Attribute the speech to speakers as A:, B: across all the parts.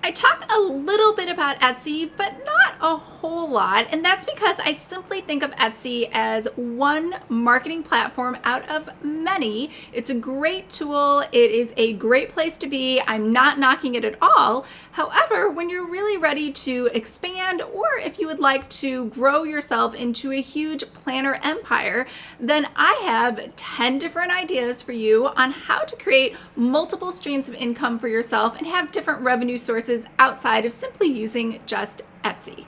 A: I talk a little bit about Etsy, but not a whole lot, and that's because I simply think of Etsy as one marketing platform out of many. It's a great tool. It is a great place to be. I'm not knocking it at all. However, when you're really ready to expand, or if you would like to grow yourself into a huge planner empire, then I have 10 different ideas for you on how to create multiple streams of income for yourself and have different revenue sources outside of simply using just Etsy.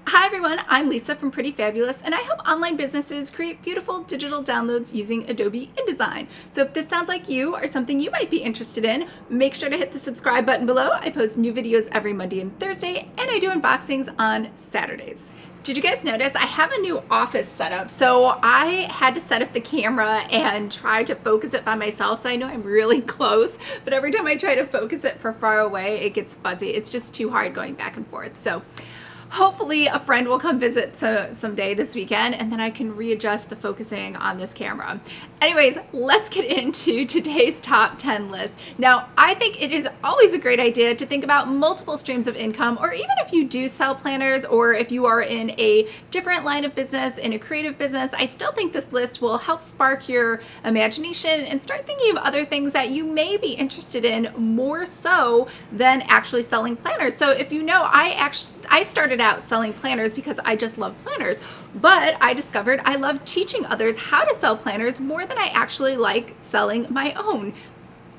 A: Hi everyone, I'm Lisa from Pretty Fabulous, and I help online businesses create beautiful digital downloads using Adobe InDesign. So if this sounds like you or something you might be interested in, make sure to hit the subscribe button below. I post new videos every Monday and Thursday, and I do unboxings on Saturdays. Did you guys notice I have a new office setup? So I had to set up the camera and try to focus it by myself. So I know I'm really close, but every time I try to focus it from far away, it gets fuzzy. It's just too hard going back and forth. So hopefully a friend will come visit someday this weekend, and then I can readjust the focusing on this camera. Anyways, let's get into today's top 10 list. Now, I think it is always a great idea to think about multiple streams of income, or even if you do sell planners, or if you are in a different line of business, in a creative business, I still think this list will help spark your imagination and start thinking of other things that you may be interested in more so than actually selling planners. So if you know, I started out selling planners because I just love planners, but I discovered I love teaching others how to sell planners more than I actually like selling my own.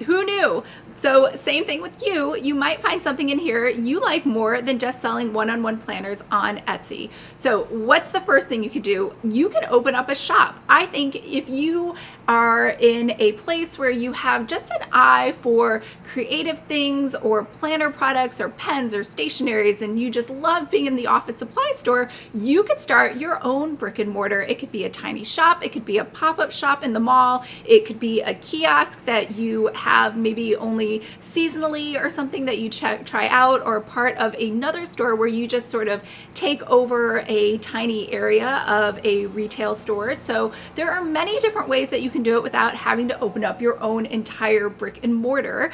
A: Who knew? So same thing with you. You might find something in here you like more than just selling one-on-one planners on Etsy. So what's the first thing you could do? You could open up a shop. I think if you are in a place where you have just an eye for creative things or planner products or pens or stationaries, and you just love being in the office supply store, you could start your own brick and mortar. It could be a tiny shop. It could be a pop-up shop in the mall. It could be a kiosk that you have maybe only seasonally or something that you try out, or part of another store where you just sort of take over a tiny area of a retail store. So there are many different ways that you can do it without having to open up your own entire brick and mortar.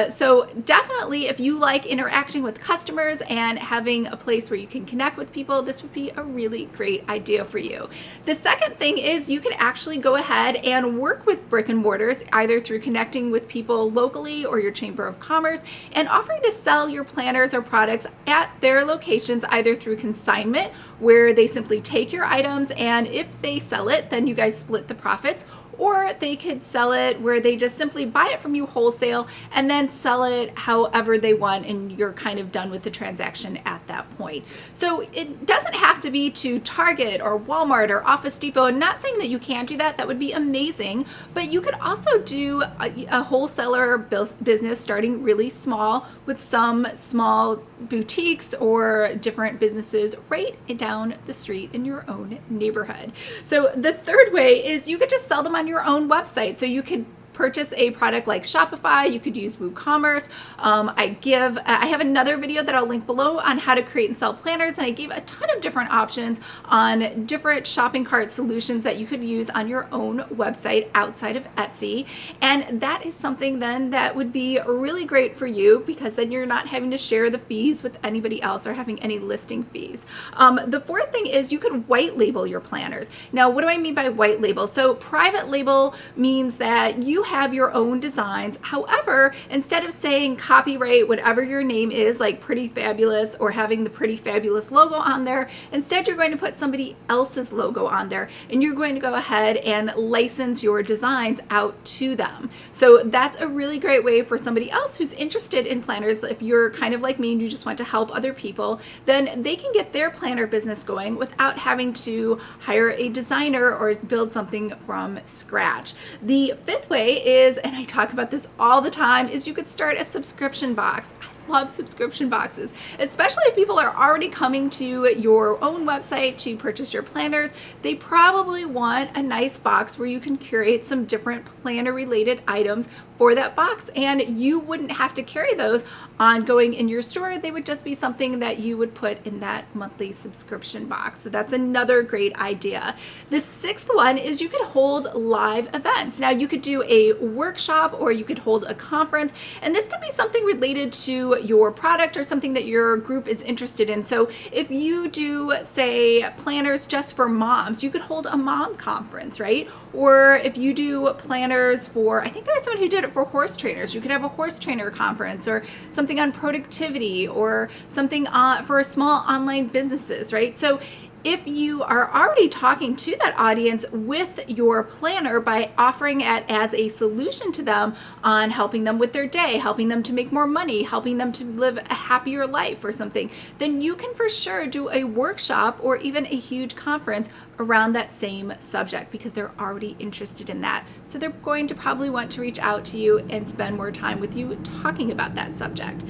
A: So definitely, if you like interacting with customers and having a place where you can connect with people, this would be a really great idea for you. The second thing is you can actually go ahead and work with brick and mortars, either through connecting with people locally or your Chamber of Commerce, and offering to sell your planners or products at their locations, either through consignment, where they simply take your items, and if they sell it, then you guys split the profits, or they could sell it where they just simply buy it from you wholesale and then sell it however they want, and you're kind of done with the transaction at that point. So it doesn't have to be to Target or Walmart or Office Depot. I'm not saying that you can't do that. That would be amazing. But you could also do a wholesaler business starting really small with some small boutiques or different businesses right down the street in your own neighborhood. So the third way is you could just sell them on your own website. So you could purchase a product like Shopify. You could use WooCommerce. I have another video that I'll link below on how to create and sell planners, and I gave a ton of different options on different shopping cart solutions that you could use on your own website outside of Etsy. And that is something then that would be really great for you, because then you're not having to share the fees with anybody else or having any listing fees. The fourth thing is you could white label your planners. Now, what do I mean by white label? So private label means that you have your own designs. However, instead of saying copyright whatever your name is, like Pretty Fabulous, or having the Pretty Fabulous logo on there, instead you're going to put somebody else's logo on there, and you're going to go ahead and license your designs out to them. So that's a really great way for somebody else who's interested in planners. If you're kind of like me and you just want to help other people, then they can get their planner business going without having to hire a designer or build something from scratch. The fifth way is, and I talk about this all the time, is you could start a subscription box. I've love subscription boxes, especially if people are already coming to your own website to purchase your planners. They probably want a nice box where you can curate some different planner related items for that box, and you wouldn't have to carry those ongoing in your store. They would just be something that you would put in that monthly subscription box. So that's another great idea. The sixth one is you could hold live events. Now you could do a workshop or you could hold a conference, and this could be something related to your product or something that your group is interested in. So if you do, say, planners just for moms, you could hold a mom conference, right? Or if you do planners for, I think there was someone who did it for horse trainers, you could have a horse trainer conference, or something on productivity, or something for small online businesses, right? So if you are already talking to that audience with your planner by offering it as a solution to them on helping them with their day, helping them to make more money, helping them to live a happier life or something, then you can for sure do a workshop or even a huge conference around that same subject, because they're already interested in that. So they're going to probably want to reach out to you and spend more time with you talking about that subject.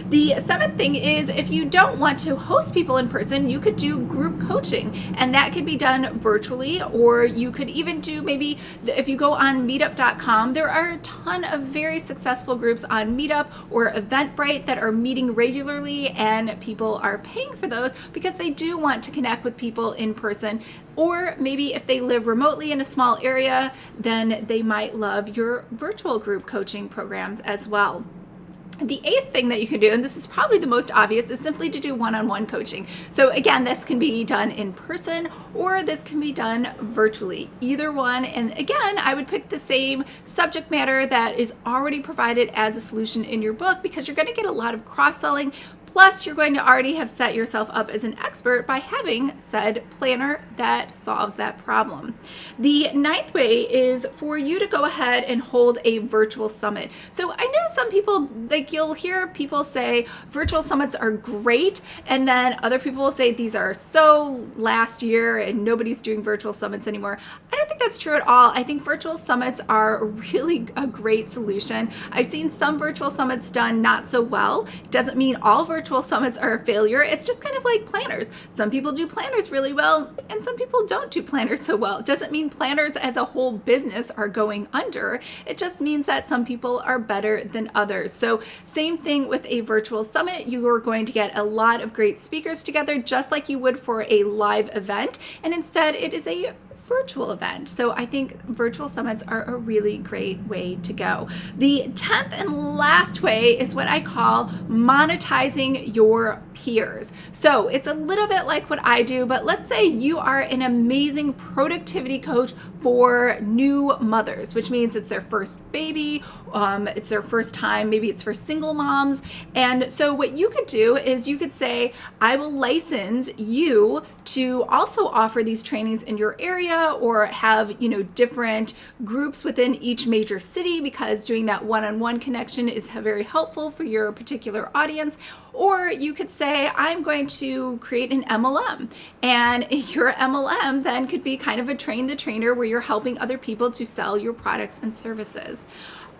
A: The seventh thing is, if you don't want to host people in person, you could do group coaching, and that could be done virtually, or you could even do, maybe if you go on meetup.com, there are a ton of very successful groups on Meetup or Eventbrite that are meeting regularly, and people are paying for those because they do want to connect with people in person. Or maybe if they live remotely in a small area, then they might love your virtual group coaching programs as well. The eighth thing that you can do, and this is probably the most obvious, is simply to do one-on-one coaching. So again, this can be done in person or this can be done virtually, either one. And again, I would pick the same subject matter that is already provided as a solution in your book, because you're going to get a lot of cross-selling. Plus, you're going to already have set yourself up as an expert by having said planner that solves that problem. The ninth way is for you to go ahead and hold a virtual summit. So I know some people, like, you'll hear people say virtual summits are great, and then other people will say these are so last year and nobody's doing virtual summits anymore. I don't think that's true at all. I think virtual summits are really a great solution. I've seen some virtual summits done not so well. It doesn't mean all virtual summits are a failure. It's just kind of like planners. Some people do planners really well, and some people don't do planners so well. It doesn't mean planners as a whole business are going under. It just means that some people are better than others. So same thing with a virtual summit. You are going to get a lot of great speakers together, just like you would for a live event, and instead it is a virtual event. So I think virtual summits are a really great way to go. The 10th and last way is what I call monetizing your peers. So it's a little bit like what I do, but let's say you are an amazing productivity coach for new mothers, which means it's their first baby, it's their first time, maybe it's for single moms. And so what you could do is you could say, I will license you to also offer these trainings in your area, or have, different groups within each major city, because doing that one-on-one connection is very helpful for your particular audience. Or you could say, I'm going to create an MLM, and your MLM then could be kind of a train the trainer where you're helping other people to sell your products and services.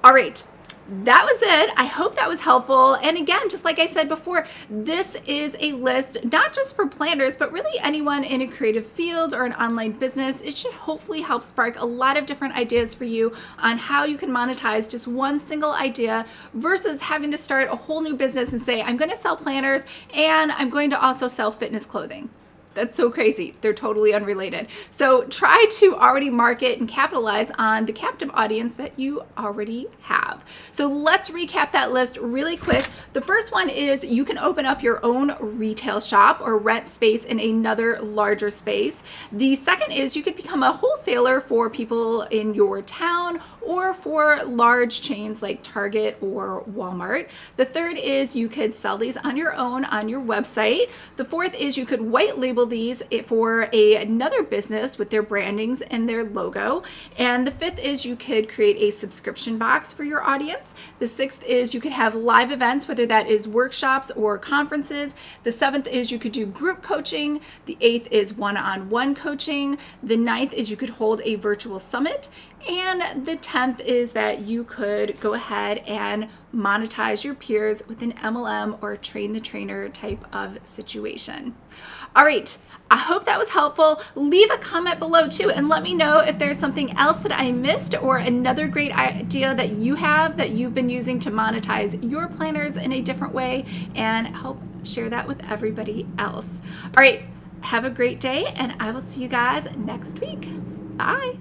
A: All right. That was it. I hope that was helpful. And again, just like I said before, this is a list not just for planners, but really anyone in a creative field or an online business. It should hopefully help spark a lot of different ideas for you on how you can monetize just one single idea, versus having to start a whole new business and say, I'm going to sell planners and I'm going to also sell fitness clothing. That's so crazy. They're totally unrelated. So try to already market and capitalize on the captive audience that you already have. So let's recap that list really quick. The first one is you can open up your own retail shop or rent space in another larger space. The second is you could become a wholesaler for people in your town or for large chains like Target or Walmart. The third is you could sell these on your own on your website. The fourth is you could white label these for another business with their brandings and their logo. And the fifth is you could create a subscription box for your audience. The sixth is you could have live events, whether that is workshops or conferences. The seventh is you could do group coaching. The eighth is one-on-one coaching. The ninth is you could hold a virtual summit. And the 10th is that you could go ahead and monetize your peers with an MLM or train the trainer type of situation. All right, I hope that was helpful. Leave a comment below too and let me know if there's something else that I missed or another great idea that you have that you've been using to monetize your planners in a different way, and help share that with everybody else. All right, have a great day, and I will see you guys next week. Bye.